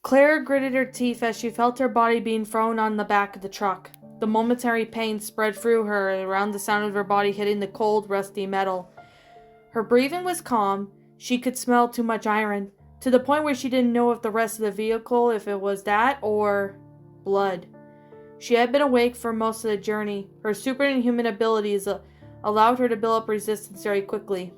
Claire gritted her teeth as she felt her body being thrown on the back of the truck. The momentary pain spread through her around the sound of her body hitting the cold, rusty metal. Her breathing was calm. She could smell too much iron, to the point where she didn't know if the rest of the vehicle, if it was that or blood. She had been awake for most of the journey. Her superhuman abilities allowed her to build up resistance very quickly.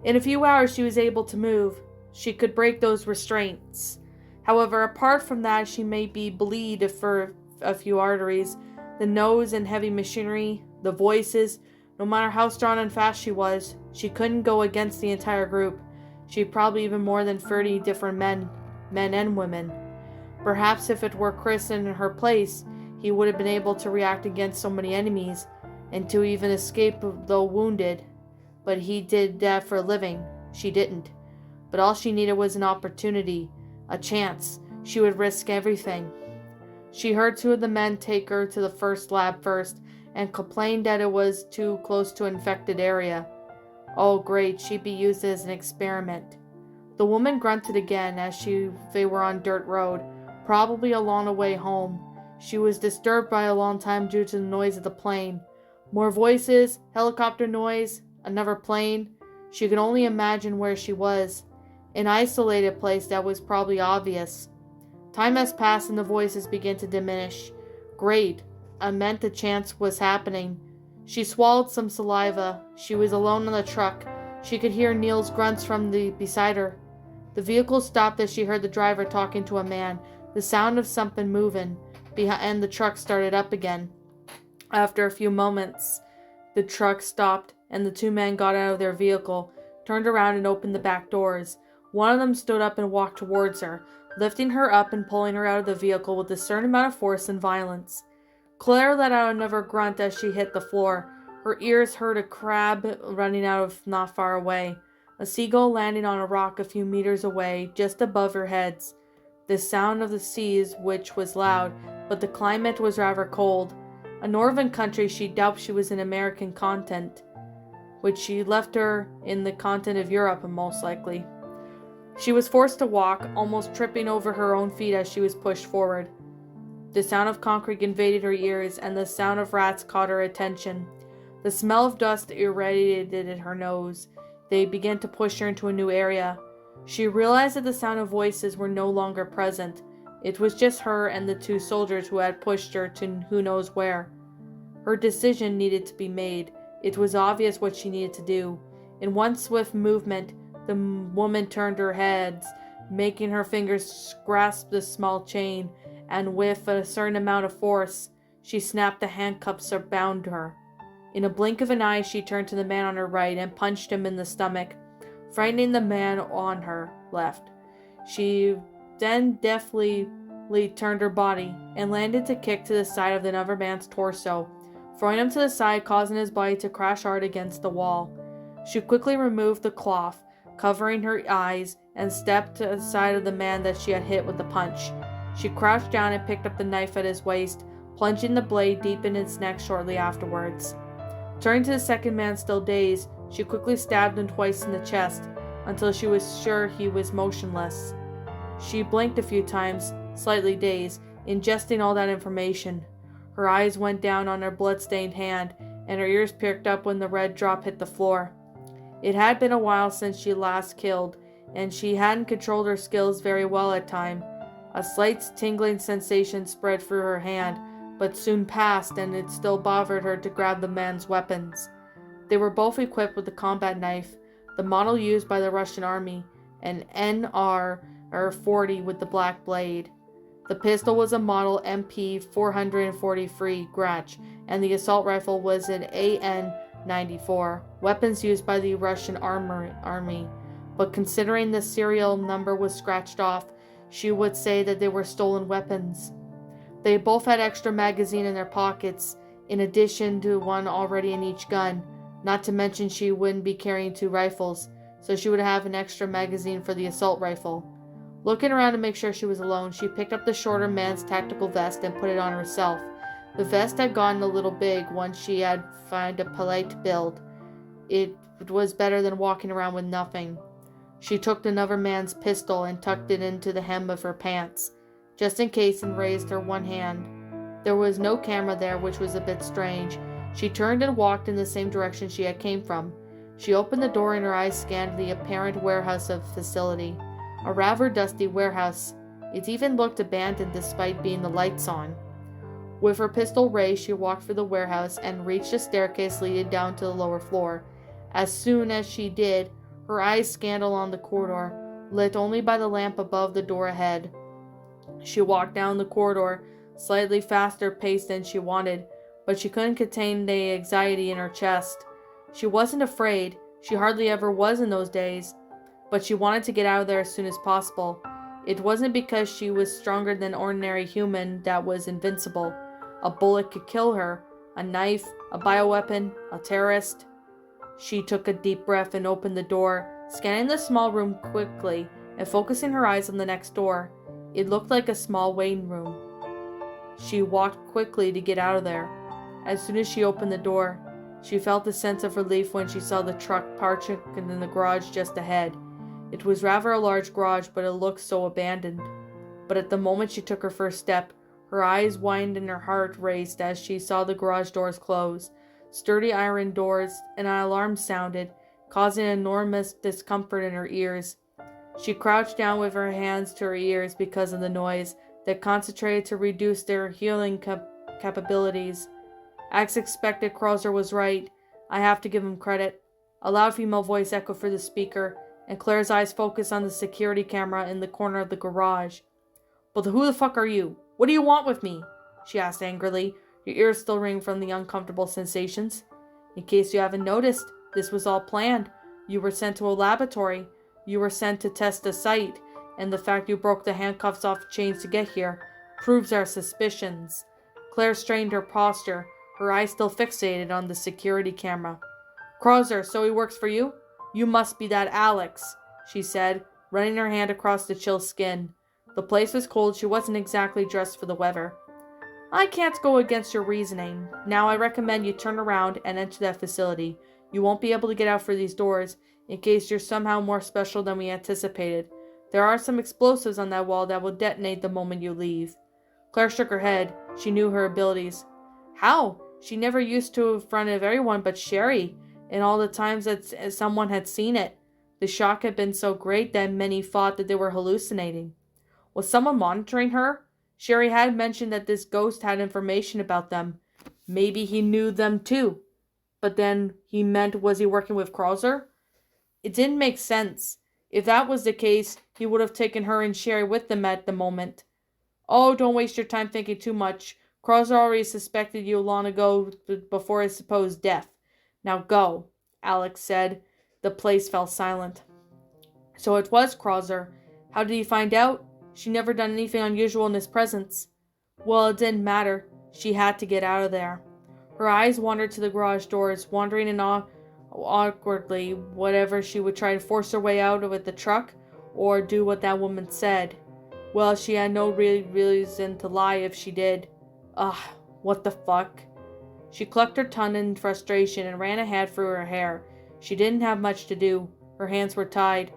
In a few hours, she was able to move. She could break those restraints. However, apart from that, she may be bleed for a few arteries. The nose and heavy machinery, the voices, no matter how strong and fast she couldn't go against the entire group. She'd probably even more than 30 different men and women. Perhaps if it were Chris in her place, he would have been able to react against so many enemies, and to even escape though wounded. But he did that for a living. She didn't. But all she needed was an opportunity, a chance. She would risk everything. She heard two of the men take her to the first lab first, and complained that it was too close to an infected area. Oh great, she'd be used as an experiment. The woman grunted again as they were on dirt road, probably along the way home. She was disturbed by a long time due to the noise of the plane. More voices, helicopter noise, another plane. She could only imagine where she was. An isolated place that was probably obvious. Time has passed and the voices began to diminish. Great. I meant the chance was happening. She swallowed some saliva. She was alone on the truck. She could hear Neil's grunts from beside her. The vehicle stopped as she heard the driver talking to a man. The sound of something moving. And the truck started up again. After a few moments, the truck stopped and the two men got out of their vehicle, turned around and opened the back doors. One of them stood up and walked towards her, lifting her up and pulling her out of the vehicle with a certain amount of force and violence. Claire let out another grunt as she hit the floor. Her ears heard a crab running out of not far away. A seagull landing on a rock a few meters away, just above her heads. The sound of the seas, which was loud, but the climate was rather cold. A northern country, she doubted she was in American continent, which she left her in the continent of Europe, most likely. She was forced to walk, almost tripping over her own feet as she was pushed forward. The sound of concrete invaded her ears, and the sound of rats caught her attention. The smell of dust irradiated her nose. They began to push her into a new area. She realized that the sound of voices were no longer present. It was just her and the two soldiers who had pushed her to who knows where. Her decision needed to be made. It was obvious what she needed to do. In one swift movement, the woman turned her head, making her fingers grasp the small chain, and with a certain amount of force, she snapped the handcuffs that bound her. In a blink of an eye, she turned to the man on her right and punched him in the stomach, frightening the man on her left. She then deftly turned her body and landed to kick to the side of another man's torso, throwing him to the side, causing his body to crash hard against the wall. She quickly removed the cloth, covering her eyes, and stepped to the side of the man that she had hit with the punch. She crouched down and picked up the knife at his waist, plunging the blade deep in his neck shortly afterwards. Turning to the second man still dazed, she quickly stabbed him twice in the chest, until she was sure he was motionless. She blinked a few times, slightly dazed, ingesting all that information. Her eyes went down on her blood-stained hand, and her ears perked up when the red drop hit the floor. It had been a while since she last killed, and she hadn't controlled her skills very well at times. A slight tingling sensation spread through her hand, but soon passed, and it still bothered her to grab the man's weapons. They were both equipped with a combat knife, the model used by the Russian army, an NR-40 with the black blade. The pistol was a model MP-443 Grach, and the assault rifle was an AN-94, weapons used by the Russian army. But considering the serial number was scratched off, she would say that they were stolen weapons. They both had extra magazine in their pockets, in addition to one already in each gun. Not to mention she wouldn't be carrying two rifles, so she would have an extra magazine for the assault rifle. Looking around to make sure she was alone, she picked up the shorter man's tactical vest and put it on herself. The vest had gotten a little big once she had found a polite build. It was better than walking around with nothing. She took another man's pistol and tucked it into the hem of her pants, just in case, and raised her one hand. There was no camera there, which was a bit strange. She turned and walked in the same direction she had came from. She opened the door and her eyes scanned the apparent warehouse of the facility. A rather dusty warehouse. It even looked abandoned despite being the lights on. With her pistol raised, she walked through the warehouse and reached a staircase leading down to the lower floor. As soon as she did, her eyes scanned along the corridor, lit only by the lamp above the door ahead. She walked down the corridor, slightly faster paced than she wanted, but she couldn't contain the anxiety in her chest. She wasn't afraid, she hardly ever was in those days, but she wanted to get out of there as soon as possible. It wasn't because she was stronger than ordinary human that was invincible. A bullet could kill her, a knife, a bioweapon, a terrorist. She took a deep breath and opened the door, scanning the small room quickly and focusing her eyes on the next door. It looked like a small waiting room. She walked quickly to get out of there. As soon as she opened the door, she felt a sense of relief when she saw the truck parked in the garage just ahead. It was rather a large garage, but it looked so abandoned. But at the moment she took her first step, her eyes widened and her heart raced as she saw the garage doors close. Sturdy iron doors, and an alarm sounded, causing enormous discomfort in her ears. She crouched down with her hands to her ears because of the noise that concentrated to reduce their healing capabilities. As expected, Krauser was right. I have to give him credit. A loud female voice echoed through the speaker, and Claire's eyes focused on the security camera in the corner of the garage. "But who the fuck are you? What do you want with me?" she asked angrily, her ears still ringing from the uncomfortable sensations. "In case you haven't noticed, this was all planned. You were sent to a laboratory. You were sent to test the site, and the fact you broke the handcuffs off the chains to get here proves our suspicions." Claire strained her posture, her eyes still fixated on the security camera. "Krauser, so he works for you? You must be that Alex," she said, running her hand across the chill skin. The place was cold. She wasn't exactly dressed for the weather. "I can't go against your reasoning. Now I recommend you turn around and enter that facility. You won't be able to get out through these doors, in case you're somehow more special than we anticipated. There are some explosives on that wall that will detonate the moment you leave." Claire shook her head. She knew her abilities. How? She never used to in front of everyone but Sherry, and all the times that someone had seen it. The shock had been so great that many thought that they were hallucinating. Was someone monitoring her? Sherry had mentioned that this ghost had information about them. Maybe he knew them too. But then he meant, was he working with Krauser? It didn't make sense. If that was the case, he would have taken her and Sherry with them at the moment. "Oh, don't waste your time thinking too much. Krauser already suspected you long ago before his supposed death. Now go," Alex said. The place fell silent. So it was Krauser. How did he find out? She never done anything unusual in his presence. Well, it didn't matter. She had to get out of there. Her eyes wandered to the garage doors, wandering in awkwardly, whatever she would try to force her way out with the truck, or do what that woman said. Well, she had no real reason to lie if she did. Ugh, what the fuck? She clucked her tongue in frustration and ran a hand through her hair. She didn't have much to do. Her hands were tied.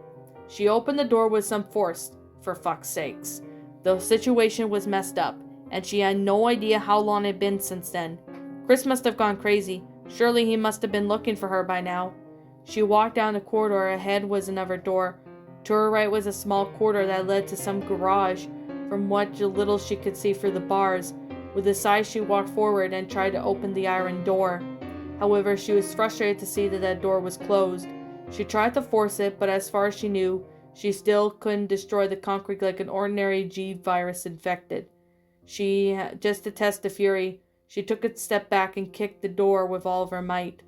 She opened the door with some force. For fuck's sakes. The situation was messed up, and she had no idea how long it had been since then. Chris must have gone crazy. Surely he must have been looking for her by now. She walked down the corridor. Ahead was another door. To her right was a small corridor that led to some garage, from what little she could see through the bars. With a sigh, she walked forward and tried to open the iron door. However, she was frustrated to see that that door was closed. She tried to force it, but as far as she knew, she still couldn't destroy the concrete like an ordinary G-virus infected. Just to test the fury, she took a step back and kicked the door with all of her might.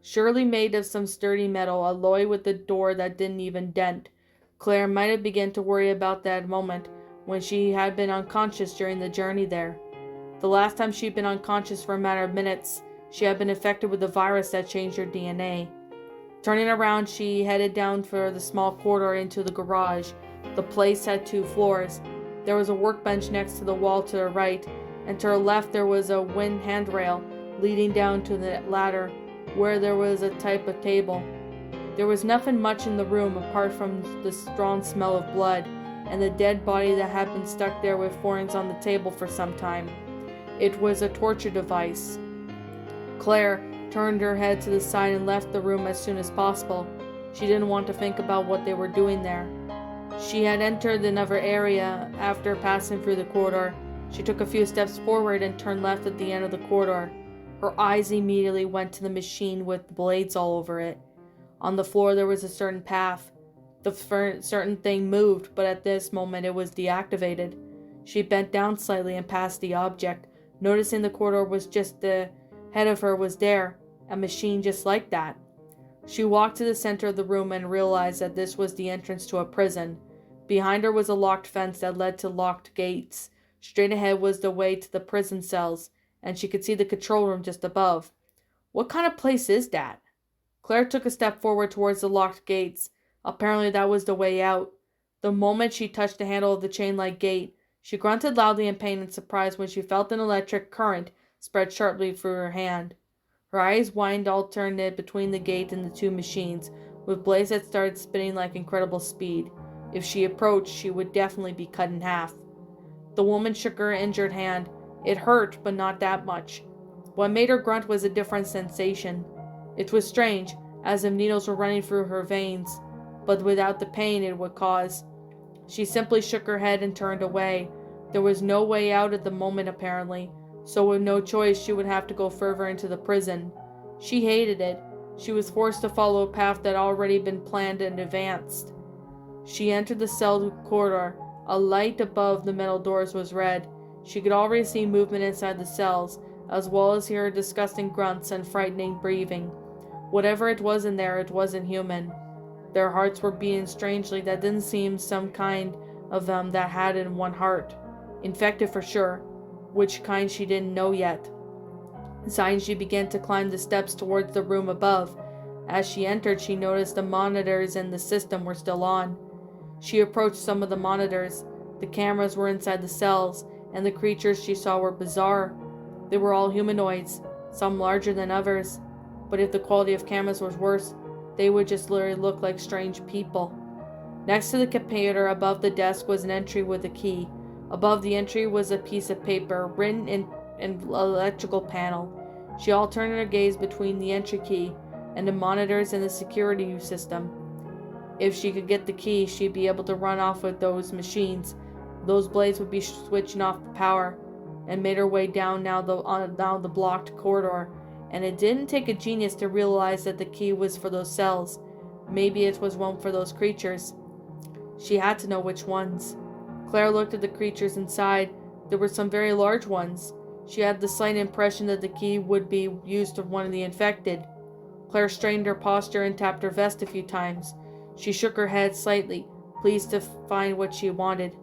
Surely made of some sturdy metal, alloy with the door that didn't even dent. Claire might have begun to worry about that moment when she had been unconscious during the journey there. The last time she'd been unconscious for a matter of minutes, she had been infected with the virus that changed her DNA. Turning around, she headed down for the small corridor into the garage. The place had 2 floors. There was a workbench next to the wall to her right, and to her left there was a wind handrail leading down to the ladder, where there was a type of table. There was nothing much in the room apart from the strong smell of blood and the dead body that had been stuck there with thorns on the table for some time. It was a torture device. Claire turned her head to the side and left the room as soon as possible. She didn't want to think about what they were doing there. She had entered another area after passing through the corridor. She took a few steps forward and turned left at the end of the corridor. Her eyes immediately went to the machine with blades all over it. On the floor there was a certain path. The certain thing moved, but at this moment it was deactivated. She bent down slightly and passed the object, noticing the corridor was just ahead of her was there, a machine just like that. She walked to the center of the room and realized that this was the entrance to a prison. Behind her was a locked fence that led to locked gates. Straight ahead was the way to the prison cells, and she could see the control room just above. What kind of place is that? Claire took a step forward towards the locked gates. Apparently that was the way out. The moment she touched the handle of the chain-like gate, she grunted loudly in pain and surprise when she felt an electric current spread sharply through her hand. Her eyes widened, alternated between the gate and the two machines, with blades that started spinning like incredible speed. If she approached, she would definitely be cut in half. The woman shook her injured hand. It hurt, but not that much. What made her grunt was a different sensation. It was strange, as if needles were running through her veins, but without the pain it would cause. She simply shook her head and turned away. There was no way out at the moment, apparently, so with no choice she would have to go further into the prison. She hated it. She was forced to follow a path that had already been planned and advanced. She entered the cell corridor. A light above the metal doors was red. She could already see movement inside the cells, as well as hear disgusting grunts and frightening breathing. Whatever it was in there, it wasn't human. Their hearts were beating strangely. That didn't seem some kind of them that had in one heart. Infected for sure. Which kind she didn't know yet. Sighing, she began to climb the steps towards the room above. As she entered, she noticed the monitors in the system were still on. She approached some of the monitors. The cameras were inside the cells, and the creatures she saw were bizarre. They were all humanoids, some larger than others. But if the quality of cameras was worse, they would just literally look like strange people. Next to the computer above the desk was an entry with a key. Above the entry was a piece of paper written in an electrical panel. She alternated her gaze between the entry key and the monitors in the security system. If she could get the key, she'd be able to run off with those machines. Those blades would be switching off the power, and made her way down now the blocked corridor. And it didn't take a genius to realize that the key was for those cells. Maybe it was one for those creatures. She had to know which ones. Claire looked at the creatures inside. There were some very large ones. She had the slight impression that the key would be used for one of the infected. Claire strained her posture and tapped her vest a few times. She shook her head slightly, pleased to find what she wanted.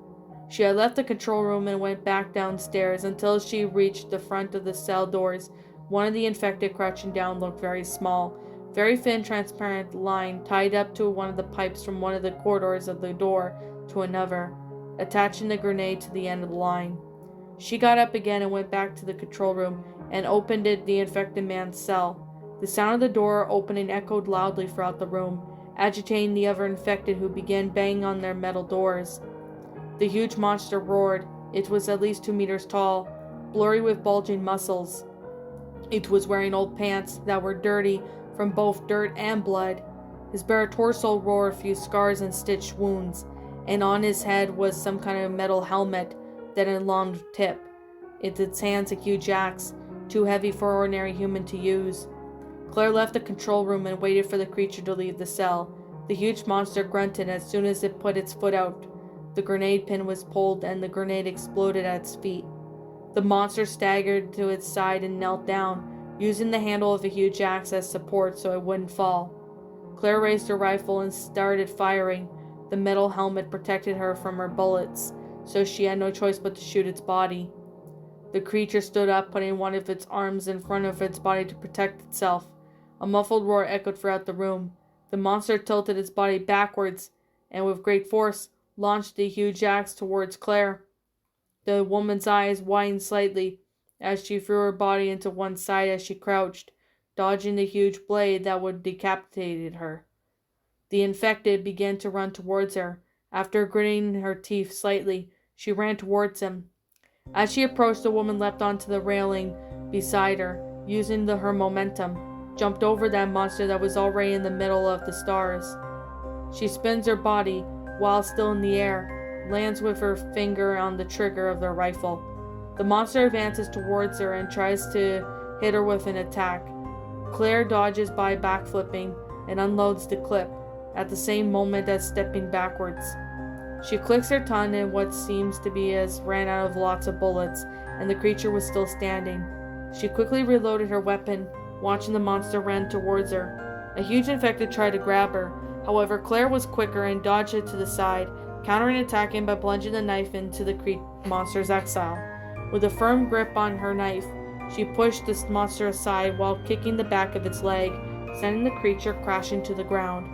She had left the control room and went back downstairs until she reached the front of the cell doors. One of the infected crouching down looked very small. Very thin, transparent line tied up to one of the pipes from one of the corridors of the door to another, attaching the grenade to the end of the line. She got up again and went back to the control room and opened the infected man's cell. The sound of the door opening echoed loudly throughout the room, agitating the other infected, who began banging on their metal doors. The huge monster roared. It was at least 2 meters tall, blurry with bulging muscles. It was wearing old pants that were dirty from both dirt and blood. His bare torso wore a few scars and stitched wounds, and on his head was some kind of metal helmet that had a long tip. In its hands a huge axe, too heavy for an ordinary human to use. Claire left the control room and waited for the creature to leave the cell. The huge monster grunted as soon as it put its foot out. The grenade pin was pulled and the grenade exploded at its feet. The monster staggered to its side and knelt down, using the handle of the huge axe as support so it wouldn't fall. Claire raised her rifle and started firing. The metal helmet protected her from her bullets, so she had no choice but to shoot its body. The creature stood up, putting one of its arms in front of its body to protect itself. A muffled roar echoed throughout the room. The monster tilted its body backwards, and with great force, launched the huge axe towards Claire. The woman's eyes widened slightly as she threw her body into one side as she crouched, dodging the huge blade that would decapitate her. The infected began to run towards her. After gritting her teeth slightly, she ran towards him. As she approached, the woman leapt onto the railing beside her, using her momentum, jumped over that monster that was already in the middle of the stars. She spins her body while still in the air, lands with her finger on the trigger of the rifle. The monster advances towards her and tries to hit her with an attack. Claire dodges by backflipping and unloads the clip, at the same moment as stepping backwards. She clicks her tongue and what seems to be as ran out of lots of bullets, and the creature was still standing. She quickly reloaded her weapon, watching the monster run towards her. A huge infected tried to grab her. However, Claire was quicker and dodged it to the side, countering attacking by plunging the knife into the monster's exile. With a firm grip on her knife, she pushed this monster aside while kicking the back of its leg, sending the creature crashing to the ground.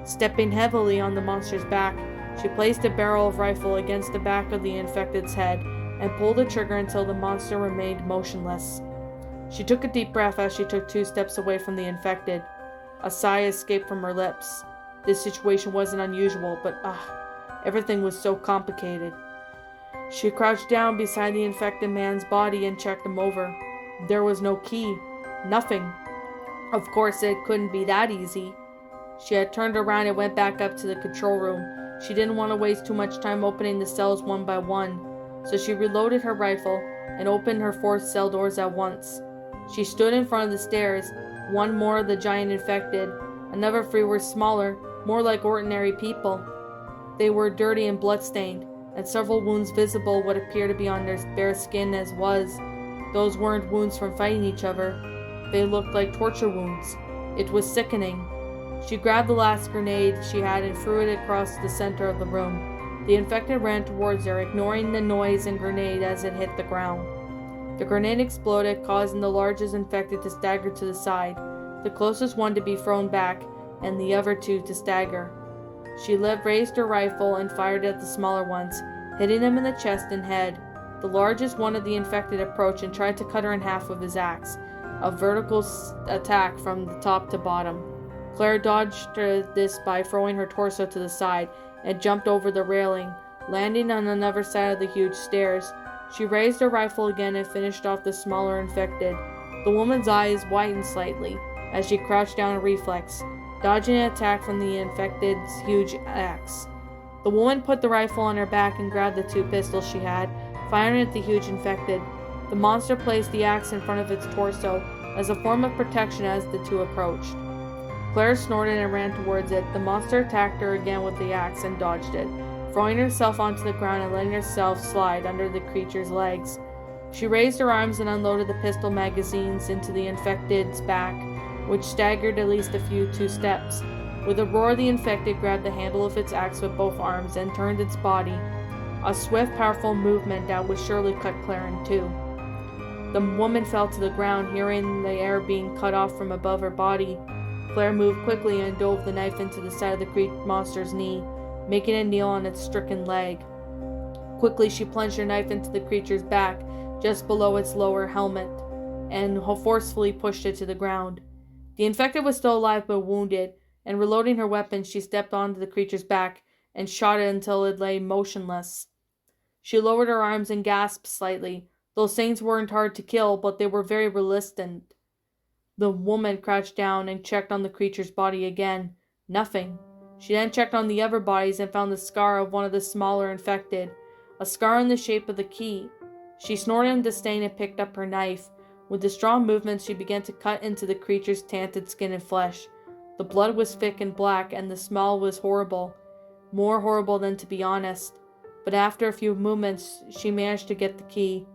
Stepping heavily on the monster's back, she placed a barrel of rifle against the back of the infected's head and pulled the trigger until the monster remained motionless. She took a deep breath as she took 2 steps away from the infected. A sigh escaped from her lips. This situation wasn't unusual, but everything was so complicated. She crouched down beside the infected man's body and checked him over. There was no key. Nothing. Of course, it couldn't be that easy. She had turned around and went back up to the control room. She didn't want to waste too much time opening the cells one by one, so she reloaded her rifle and opened her 4 cell doors at once. She stood in front of the stairs, one more of the giant infected, another 3 were smaller, more like ordinary people. They were dirty and bloodstained, and several wounds visible would appear to be on their bare skin as was. Those weren't wounds from fighting each other. They looked like torture wounds. It was sickening. She grabbed the last grenade she had and threw it across the center of the room. The infected ran towards her, ignoring the noise and grenade as it hit the ground. The grenade exploded, causing the largest infected to stagger to the side, the closest one to be thrown back, and the other 2 to stagger. She raised her rifle and fired at the smaller ones, hitting them in the chest and head. The largest one of the infected approached and tried to cut her in half with his axe, a vertical attack from the top to bottom. Claire dodged this by throwing her torso to the side and jumped over the railing, landing on another side of the huge stairs. She raised her rifle again and finished off the smaller infected. The woman's eyes whitened slightly as she crouched down a reflex, dodging an attack from the infected's huge axe. The woman put the rifle on her back and grabbed the 2 pistols she had, firing at the huge infected. The monster placed the axe in front of its torso as a form of protection as the 2 approached. Claire snorted and ran towards it. The monster attacked her again with the axe and dodged it, throwing herself onto the ground and letting herself slide under the creature's legs. She raised her arms and unloaded the pistol magazines into the infected's back, which staggered at least a few 2 steps. With a roar, the infected grabbed the handle of its axe with both arms and turned its body, a swift, powerful movement that would surely cut Claire in 2. The woman fell to the ground, hearing the air being cut off from above her body. Claire moved quickly and dove the knife into the side of the monster's knee, making it kneel on its stricken leg. Quickly, she plunged her knife into the creature's back, just below its lower helmet, and forcefully pushed it to the ground. The infected was still alive but wounded, and reloading her weapon, she stepped onto the creature's back and shot it until it lay motionless. She lowered her arms and gasped slightly. Those things weren't hard to kill, but they were very resistant. The woman crouched down and checked on the creature's body again. Nothing. She then checked on the other bodies and found the scar of one of the smaller infected, a scar in the shape of the key. She snorted in disdain and picked up her knife. With a strong movement, she began to cut into the creature's tanted skin and flesh. The blood was thick and black, and the smell was horrible. More horrible than to be honest. But after a few movements, she managed to get the key.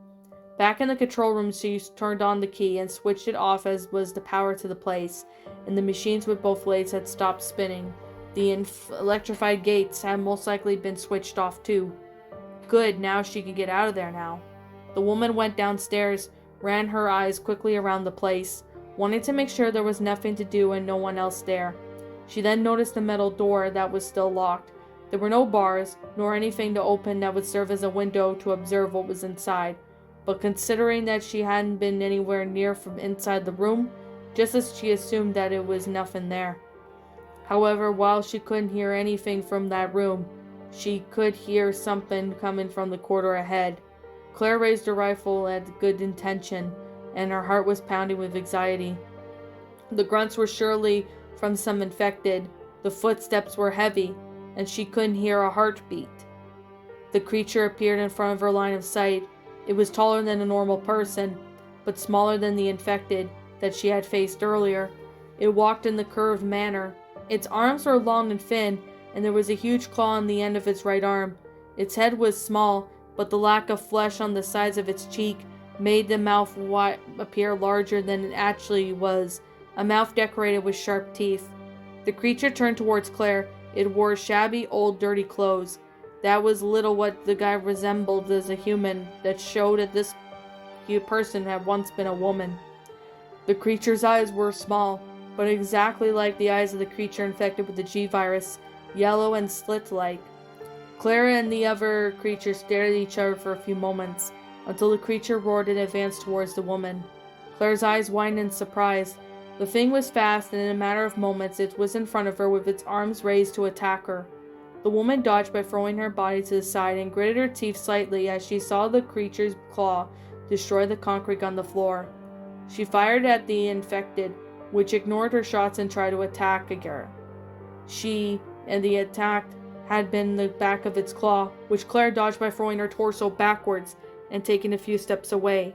Back in the control room, she turned on the key and switched it off as was the power to the place, and the machines with both blades had stopped spinning. The electrified gates had most likely been switched off too. Good, now she could get out of there now. The woman went downstairs, ran her eyes quickly around the place, wanting to make sure there was nothing to do and no one else there. She then noticed the metal door that was still locked. There were no bars, nor anything to open that would serve as a window to observe what was inside. But considering that she hadn't been anywhere near from inside the room, just as she assumed that it was nothing there. However, while she couldn't hear anything from that room, she could hear something coming from the corridor ahead. Claire raised her rifle at good intention, and her heart was pounding with anxiety. The grunts were surely from some infected, the footsteps were heavy, and she couldn't hear a heartbeat. The creature appeared in front of her line of sight. It was taller than a normal person, but smaller than the infected that she had faced earlier. It walked in the curved manner. Its arms were long and thin, and there was a huge claw on the end of its right arm. Its head was small, but the lack of flesh on the sides of its cheek made the mouth appear larger than it actually was, a mouth decorated with sharp teeth. The creature turned towards Claire. It wore shabby, old, dirty clothes. That was little what the guy resembled as a human, that showed that this person had once been a woman. The creature's eyes were small, but exactly like the eyes of the creature infected with the G-virus, yellow and slit-like. Claire and the other creature stared at each other for a few moments, until the creature roared and advanced towards the woman. Claire's eyes widened in surprise. The thing was fast, and in a matter of moments it was in front of her with its arms raised to attack her. The woman dodged by throwing her body to the side and gritted her teeth slightly as she saw the creature's claw destroy the concrete on the floor. She fired at the infected, which ignored her shots and tried to attack her. The attack had been the back of its claw, which Claire dodged by throwing her torso backwards and taking a few steps away.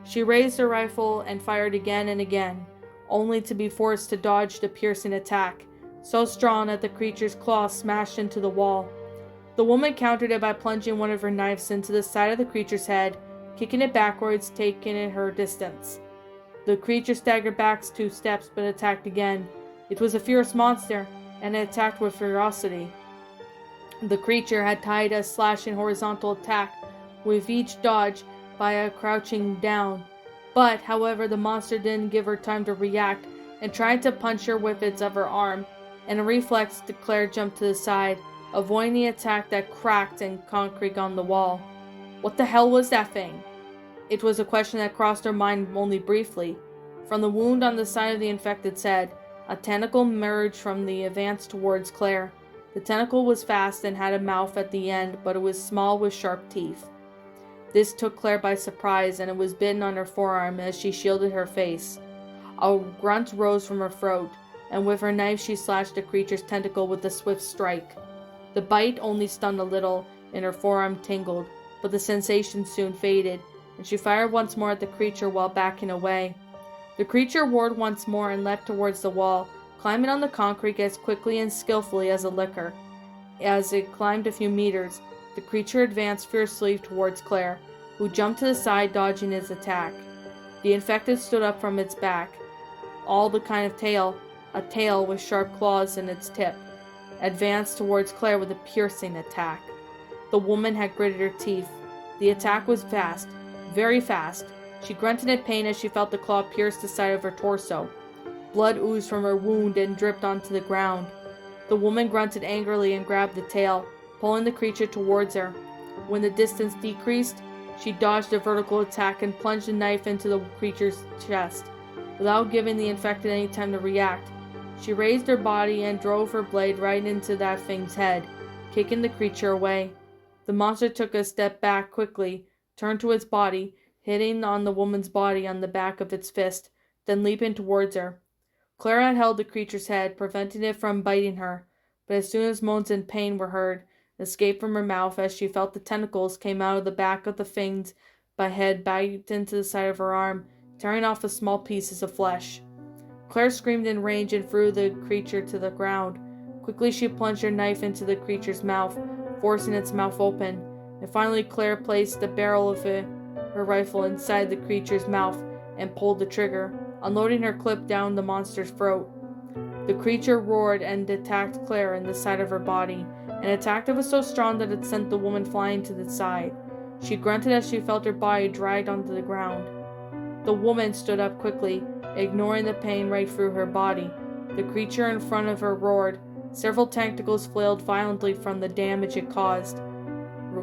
She raised her rifle and fired again and again, only to be forced to dodge the piercing attack, so strong that the creature's claw smashed into the wall. The woman countered it by plunging one of her knives into the side of the creature's head, kicking it backwards, taking it her distance. The creature staggered back 2 steps, but attacked again. It was a fierce monster, and it attacked with ferocity. The creature had tied a slashing horizontal attack with each dodge by a crouching down. But, however, the monster didn't give her time to react and tried to punch her with its other arm. In a reflex, Claire jumped to the side, avoiding the attack that cracked and concrete on the wall. What the hell was that thing? It was a question that crossed her mind only briefly. From the wound on the side of the infected's head, a tentacle emerged from the advance towards Claire. The tentacle was fast and had a mouth at the end, but it was small with sharp teeth. This took Claire by surprise, and it was bitten on her forearm as she shielded her face. A grunt rose from her throat, and with her knife she slashed the creature's tentacle with a swift strike. The bite only stunned a little, and her forearm tingled, but the sensation soon faded, and she fired once more at the creature while backing away. The creature roared once more and leapt towards the wall, climbing on the concrete as quickly and skillfully as a licker. As it climbed a few meters, the creature advanced fiercely towards Claire, who jumped to the side, dodging its attack. The infected stood up from its back, all the kind of tail, a tail with sharp claws in its tip, advanced towards Claire with a piercing attack. The woman had gritted her teeth. The attack was fast, very fast. She grunted in pain as she felt the claw pierce the side of her torso. Blood oozed from her wound and dripped onto the ground. The woman grunted angrily and grabbed the tail, pulling the creature towards her. When the distance decreased, she dodged a vertical attack and plunged a knife into the creature's chest. Without giving the infected any time to react, she raised her body and drove her blade right into that thing's head, kicking the creature away. The monster took a step back quickly, turned to its body, hitting on the woman's body on the back of its fist, then leaping towards her. Claire had held the creature's head, preventing it from biting her, but as soon as moans in pain were heard, escaped from her mouth as she felt the tentacles came out of the back of the thing's head, bite into the side of her arm, tearing off the small pieces of flesh. Claire screamed in rage and threw the creature to the ground. Quickly she plunged her knife into the creature's mouth, forcing its mouth open, and finally Claire placed the barrel of her rifle inside the creature's mouth and pulled the trigger, unloading her clip down the monster's throat. The creature roared and attacked Claire in the side of her body, an attack that was so strong that it sent the woman flying to the side. She grunted as she felt her body dragged onto the ground. The woman stood up quickly, ignoring the pain right through her body. The creature in front of her roared. Several tentacles flailed violently from the damage it caused.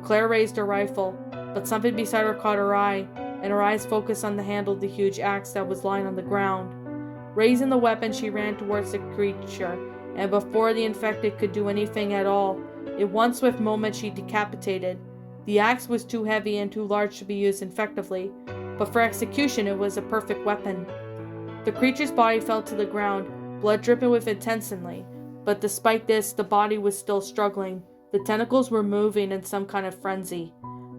Claire raised her rifle, but something beside her caught her eye, and her eyes focused on the handle of the huge axe that was lying on the ground. Raising the weapon, she ran towards the creature, and before the infected could do anything at all, in one swift moment she decapitated. The axe was too heavy and too large to be used effectively, but for execution it was a perfect weapon. The creature's body fell to the ground, blood dripping with it intensely, but despite this, the body was still struggling. The tentacles were moving in some kind of frenzy.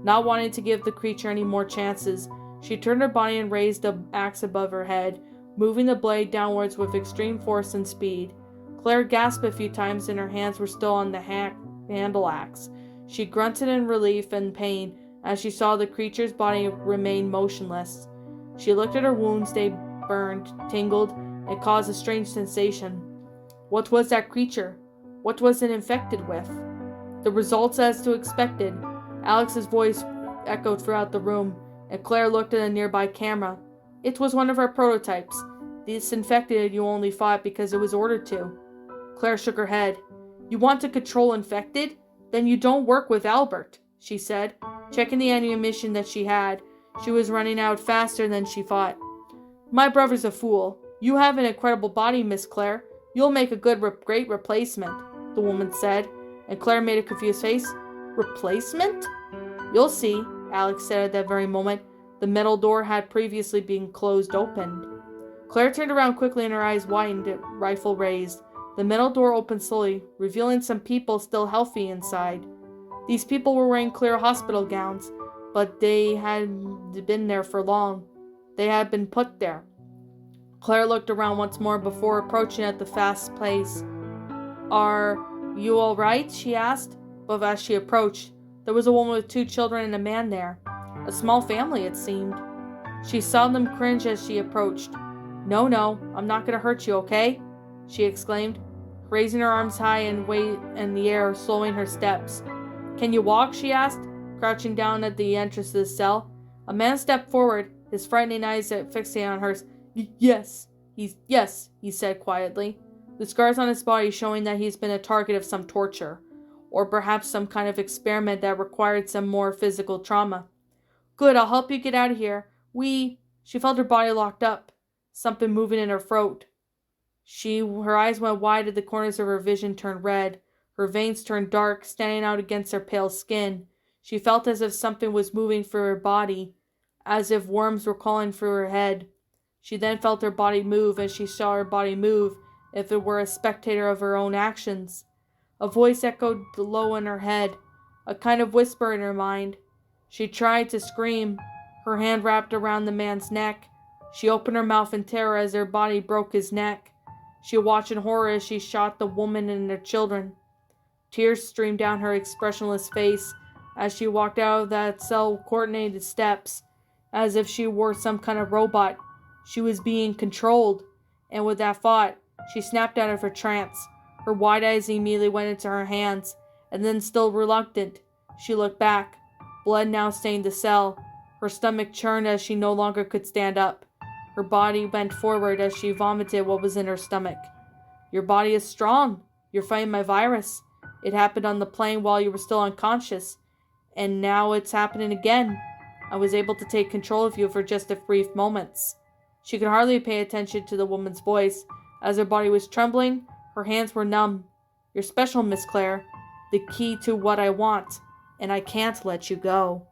Not wanting to give the creature any more chances, she turned her body and raised the axe above her head, moving the blade downwards with extreme force and speed. Claire gasped a few times and her hands were still on the handle axe. She grunted in relief and pain as she saw the creature's body remain motionless. She looked at her wounds. They burned, tingled, and caused a strange sensation. What was that creature? What was it infected with? The results as to expected. Alex's voice echoed throughout the room, and Claire looked at a nearby camera. It was one of our prototypes. This infected you only fought because it was ordered to. Claire shook her head. You want to control infected? Then you don't work with Albert, she said, checking the ammunition that she had. She was running out faster than she thought. My brother's a fool. You have an incredible body, Miss Claire. You'll make a great replacement, the woman said, and Claire made a confused face. Replacement? You'll see, Alex said at that very moment. The metal door had previously been closed open. Claire turned around quickly and her eyes widened, rifle raised. The metal door opened slowly, revealing some people still healthy inside. These people were wearing clear hospital gowns, but they hadn't been there for long. They had been put there. Claire looked around once more before approaching at the fast pace. Are you all right? She asked. But as she approached, there was a woman with 2 children and a man there. A small family, it seemed. She saw them cringe as she approached. No, I'm not going to hurt you, okay? She exclaimed, raising her arms high and weight in the air, slowing her steps. Can you walk? She asked, crouching down at the entrance to the cell. A man stepped forward, his frightening eyes fixated on hers. Yes, he said quietly, the scars on his body showing that he's been a target of some torture, or perhaps some kind of experiment that required some more physical trauma. Good, I'll help you get out of here. She felt her body locked up, something moving in her throat. Her eyes went wide and the corners of her vision turned red. Her veins turned dark, standing out against her pale skin. She felt as if something was moving through her body, as if worms were crawling through her head. She then felt her body move, and she saw her body move, if it were a spectator of her own actions. A voice echoed low in her head, a kind of whisper in her mind. She tried to scream, her hand wrapped around the man's neck. She opened her mouth in terror as her body broke his neck. She watched in horror as she shot the woman and her children. Tears streamed down her expressionless face as she walked out of that cell-coordinated steps, as if she were some kind of robot. She was being controlled, and with that thought, she snapped out of her trance. Her wide eyes immediately went into her hands, and then, still reluctant, she looked back. Blood now stained the cell. Her stomach churned as she no longer could stand up. Her body bent forward as she vomited what was in her stomach. Your body is strong. You're fighting my virus. It happened on the plane while you were still unconscious, and now it's happening again. I was able to take control of you for just a brief moments. She could hardly pay attention to the woman's voice. As her body was trembling, her hands were numb. You're special, Miss Claire. The key to what I want, and I can't let you go.